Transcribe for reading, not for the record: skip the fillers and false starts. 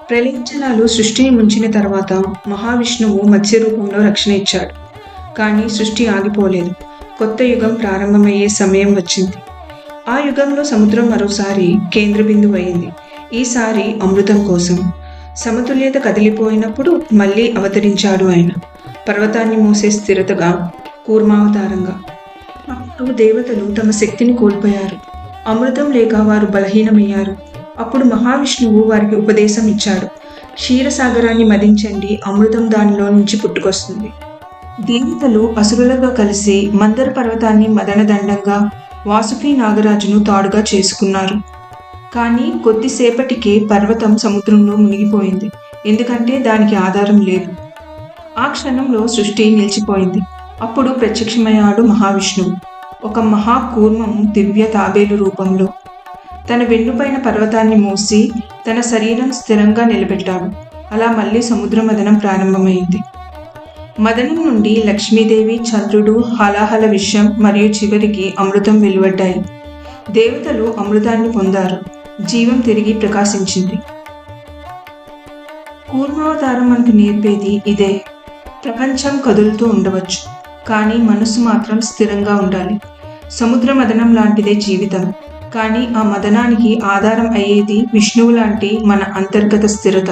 ప్రళయజలాలు సృష్టిని ముంచిన తర్వాత మహావిష్ణువు మత్స్య రూపంలో రక్షణ ఇచ్చాడు. కానీ సృష్టి ఆగిపోలేదు. కొత్త యుగం ప్రారంభమయ్యే సమయం వచ్చింది. ఆ యుగంలో సముద్రం మరోసారి కేంద్ర బిందువు అయింది. ఈసారి అమృతం కోసం. సమతుల్యత కదిలిపోయినప్పుడు మళ్ళీ అవతరించాడు ఆయన. పర్వతాన్ని మోసే స్థిరతగా, కూర్మావతారంగా. అప్పుడు దేవతలు తమ శక్తిని కోల్పోయారు. అమృతం లేక వారు బలహీనమయ్యారు. అప్పుడు మహావిష్ణువు వారికి ఉపదేశం ఇచ్చాడు. క్షీరసాగరాన్ని మదించండి, అమృతం దానిలో నుంచి పుట్టుకొస్తుంది. దేవతలు అసురులతో కలిసి మందర పర్వతాన్ని మదనదండంగా, వాసుకి నాగరాజును తాడుగా చేసుకున్నారు. కానీ కొద్దిసేపటికే పర్వతం సముద్రంలో మునిగిపోయింది. ఎందుకంటే దానికి ఆధారం లేదు. ఆ క్షణంలో సృష్టి నిలిచిపోయింది. అప్పుడు ప్రత్యక్షమయ్యాడు మహావిష్ణువు. ఒక మహాకూర్మము దివ్య తాబేలు రూపంలో. తన వెన్నుపైన పర్వతాన్ని మోసి తన శరీరం స్థిరంగా నిలబెట్టాడు. అలా మళ్ళీ సముద్ర మదనం ప్రారంభమైంది. మదనం నుండి లక్ష్మీదేవి, చంద్రుడు, హలాహల విషం మరియు చివరికి అమృతం వెలువడ్డాయి. దేవతలు అమృతాన్ని పొందారు. జీవం తిరిగి ప్రకాశించింది. కూర్మావతారం మనకు నేర్పేది ఇదే. ప్రపంచం కదులుతూ ఉండవచ్చు, కానీ మనసు మాత్రం స్థిరంగా ఉండాలి. సముద్ర మదనం లాంటిదే జీవితం. కానీ ఆ మదనానికి ఆధారం అయ్యేది విష్ణువు లాంటి మన అంతర్గత స్థిరత.